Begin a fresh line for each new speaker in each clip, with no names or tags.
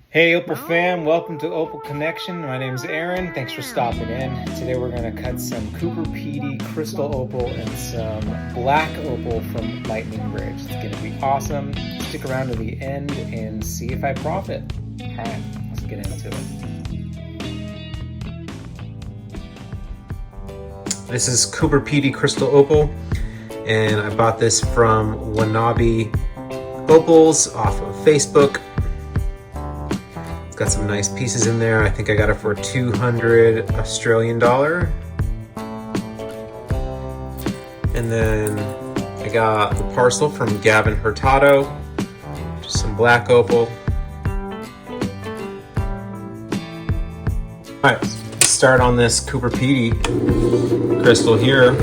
Hey Opal fam, welcome to Opal.Connection. My name's Aaron. Thanks for stopping in. Today we're going to cut some Cooper PD crystal opal and some black opal from Lightning Bridge. It's going to be awesome. Stick around to the end and see if I profit. Alright, let's get into it. This is Cooper PD crystal opal, and I bought this from Wanabe Opals off of Facebook. Got some nice pieces in there. I think I got it for 200 Australian dollar. And then I got the parcel from Gavin Hurtado, just some black opal. All right, let's start on this Cooper PD crystal here.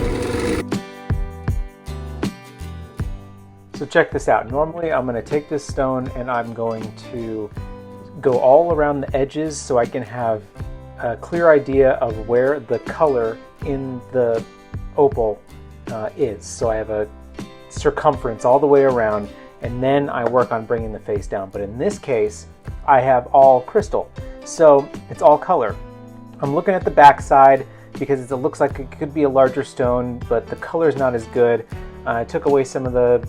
So check this out. Normally I'm going to take this stone and I'm going to go all around the edges so I can have a clear idea of where the color in the opal is. So I have a circumference all the way around, and then I work on bringing the face down. But in this case, I have all crystal, so it's all color. I'm looking at the back side because it looks like it could be a larger stone, but the color is not as good. I took away some of the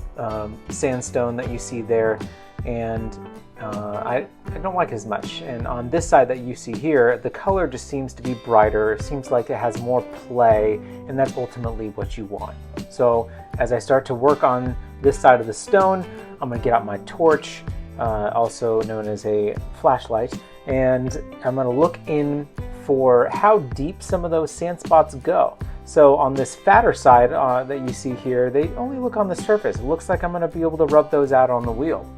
sandstone that you see there, and I don't like it as much. And on this side that you see here, the color just seems to be brighter. It seems like it has more play, and that's ultimately what you want. So as I start to work on this side of the stone, I'm going to get out my torch, also known as a flashlight, and I'm going to look in for how deep some of those sand spots go. So on this fatter side that you see here, they only look on the surface. It looks like I'm going to be able to rub those out on the wheel.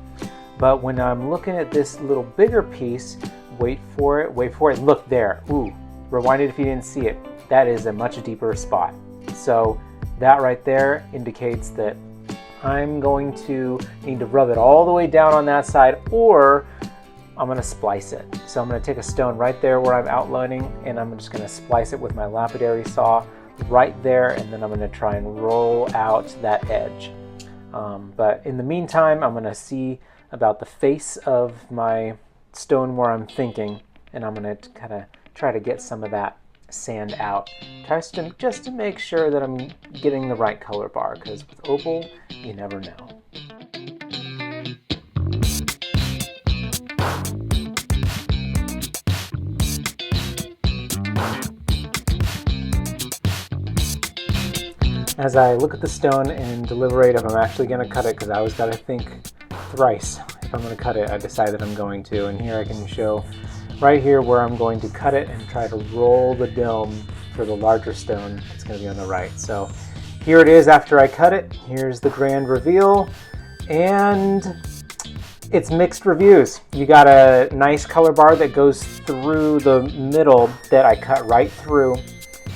But when I'm looking at this little bigger piece, wait for it, look there. Ooh, rewind it if you didn't see it. That is a much deeper spot. So that right there indicates that I'm going to need to rub it all the way down on that side, or I'm going to splice it. So I'm going to take a stone right there where I'm outlining, and I'm just going to splice it with my lapidary saw right there, and then I'm going to try and roll out that edge. But in the meantime, I'm going to see about the face of my stone where I'm thinking, and I'm going to kind of try to get some of that sand out. Just to make sure that I'm getting the right color bar, because with opal, you never know. As I look at the stone and deliberate if I'm actually going to cut it, because I always got to think thrice if I'm going to cut it, I decide that I'm going to. And here I can show right here where I'm going to cut it and try to roll the dome for the larger stone. It's going to be on the right. So here it is after I cut it. Here's the grand reveal, and it's mixed reviews. You got a nice color bar that goes through the middle that I cut right through,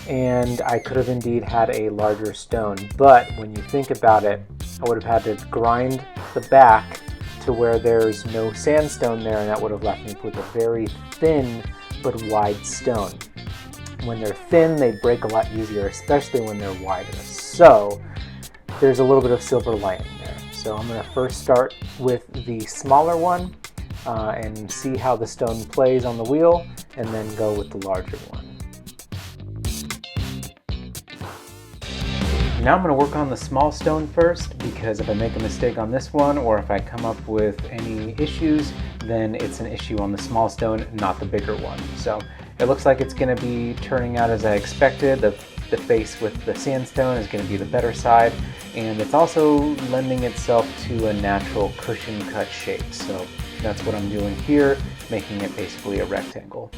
and I could have indeed had a larger stone. But when you think about it, I would have had to grind the back to where there's no sandstone there, and that would have left me with a very thin but wide stone. When they're thin, they break a lot easier, especially when they're wider. So there's a little bit of silver lining there. So I'm going to first start with the smaller one and see how the stone plays on the wheel, and then go with the larger one. Now I'm going to work on the small stone first, because if I make a mistake on this one, or if I come up with any issues, then it's an issue on the small stone, not the bigger one. So it looks like it's going to be turning out as I expected. The face with the sandstone is going to be the better side, and it's also lending itself to a natural cushion cut shape. So that's what I'm doing here, making it basically a rectangle.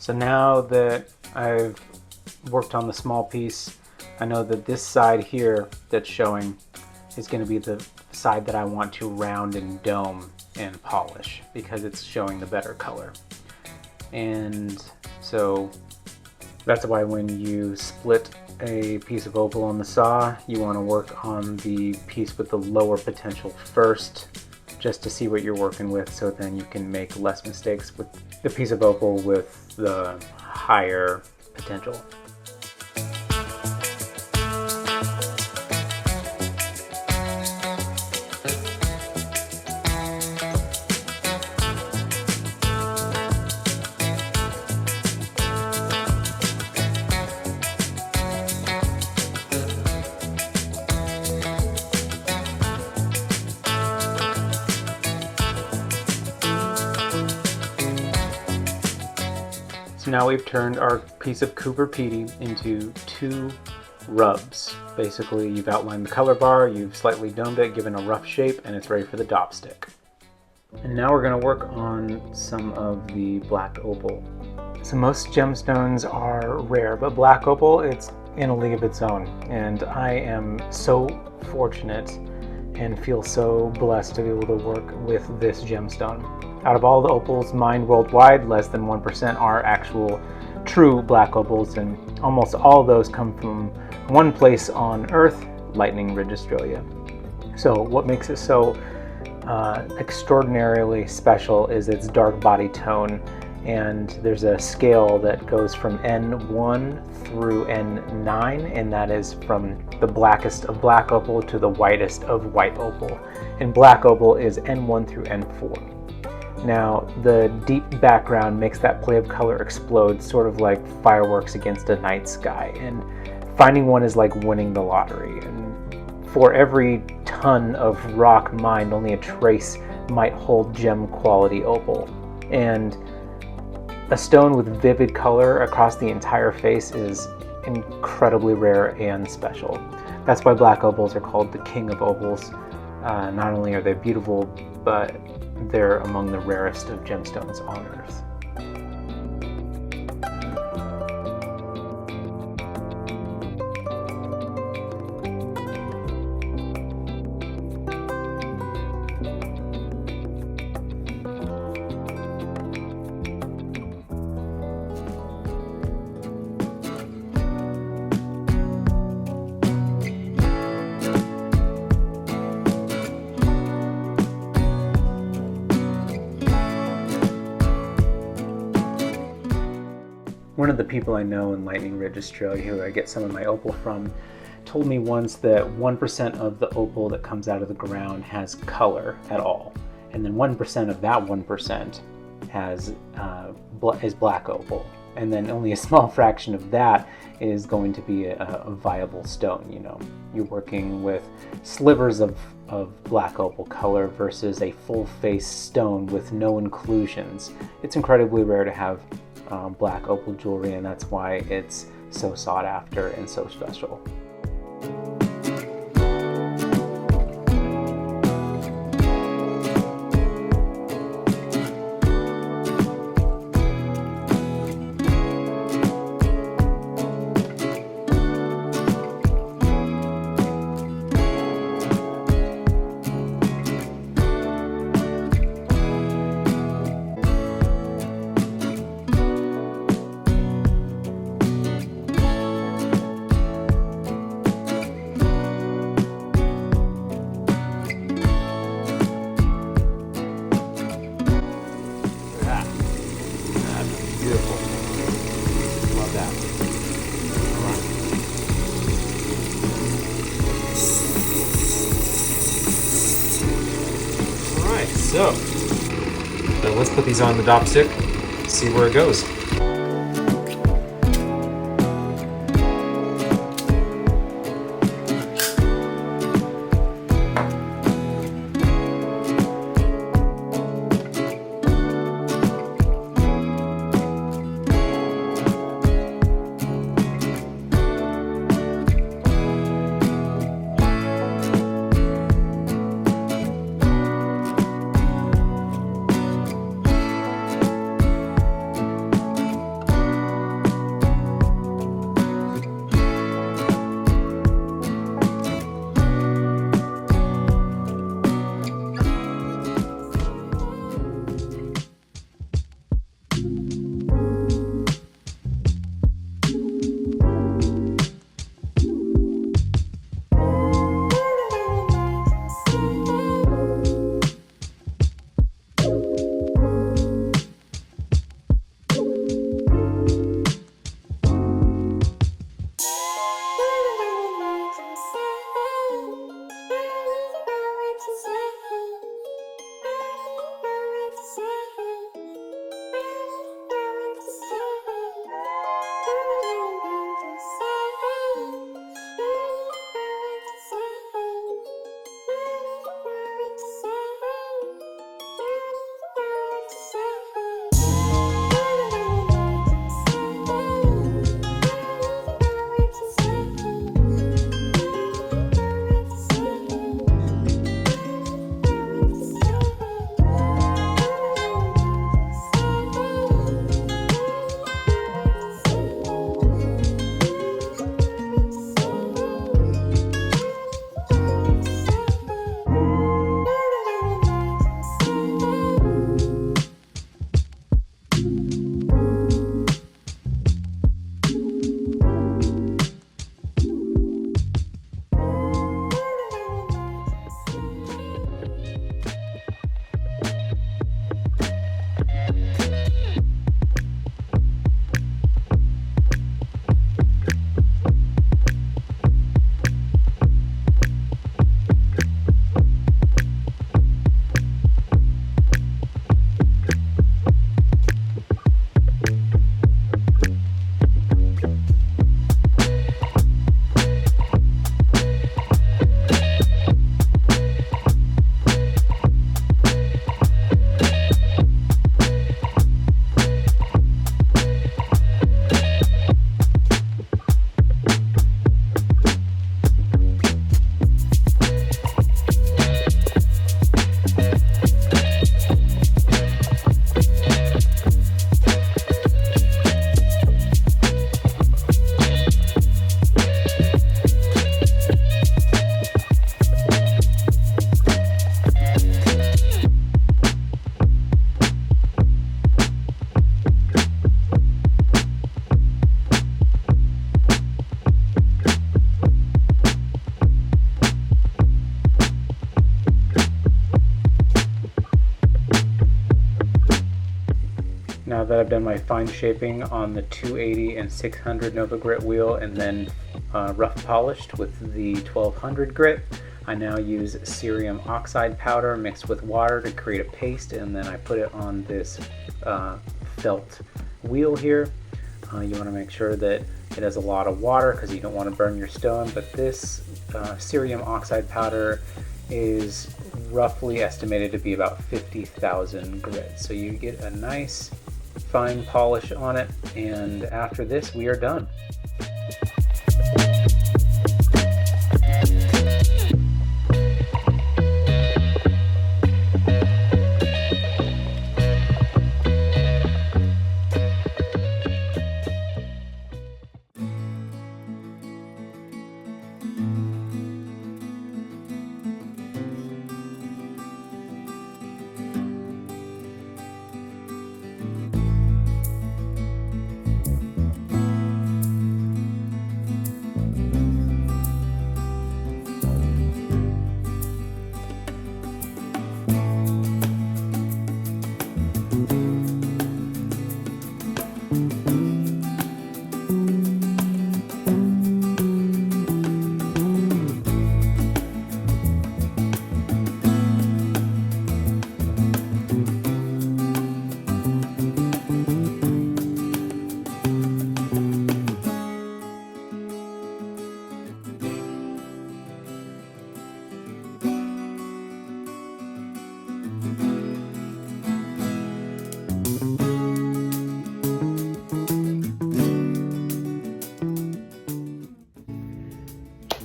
So now that I've worked on the small piece, I know that this side here that's showing is going to be the side that I want to round and dome and polish because it's showing the better color. And so that's why when you split a piece of opal on the saw, you want to work on the piece with the lower potential first, just to see what you're working with, so then you can make less mistakes with the piece of opal with the higher potential. So now we've turned our piece of Cooper Pedy into two rubs. Basically, you've outlined the color bar, you've slightly domed it, given a rough shape, and it's ready for the dop stick. And now we're going to work on some of the black opal. So most gemstones are rare, but black opal, it's in a league of its own. And I am so fortunate and feel so blessed to be able to work with this gemstone. Out of all the opals mined worldwide, less than 1% are actual true black opals, and almost all of those come from one place on Earth, Lightning Ridge, Australia. So what makes it so extraordinarily special is its dark body tone, and there's a scale that goes from N1 through N9, and that is from the blackest of black opal to the whitest of white opal. And black opal is N1 through N4. Now, the deep background makes that play of color explode, sort of like fireworks against a night sky, and finding one is like winning the lottery. And for every ton of rock mined, only a trace might hold gem quality opal. And a stone with vivid color across the entire face is incredibly rare and special. That's why black opals are called the king of opals. Not only are they beautiful, but they're among the rarest of gemstones on Earth. One of the people I know in Lightning Ridge, Australia, who I get some of my opal from, told me once that 1% of the opal that comes out of the ground has color at all. And then 1% of that 1% is black opal. And then only a small fraction of that is going to be a viable stone. You know, you're working with slivers of black opal color versus a full face stone with no inclusions. It's incredibly rare to have black opal jewelry, and that's why it's so sought after and so special. So let's put these on the dop stick, see where it goes. that I've done my fine shaping on the 280 and 600 Nova Grit wheel and then rough polished with the 1200 grit, I now use cerium oxide powder mixed with water to create a paste, and then I put it on this felt wheel here. You want to make sure that it has a lot of water because you don't want to burn your stone, but this cerium oxide powder is roughly estimated to be about 50,000 grit. So you get a nice fine polish on it, and after this we are done.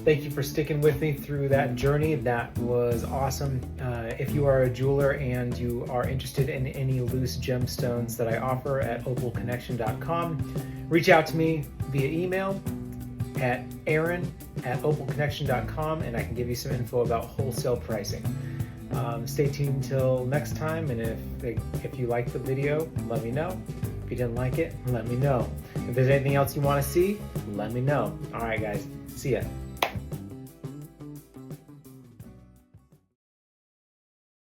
Thank you for sticking with me through that journey. That was awesome. If you are a jeweler and you are interested in any loose gemstones that I offer at Opal.Connection.com, reach out to me via email at Aaron@Opal.Connection.com, and I can give you some info about wholesale pricing. Stay tuned until next time, and if you liked the video, let me know. If you didn't like it, let me know. If there's anything else you want to see, let me know. All right, guys. See ya.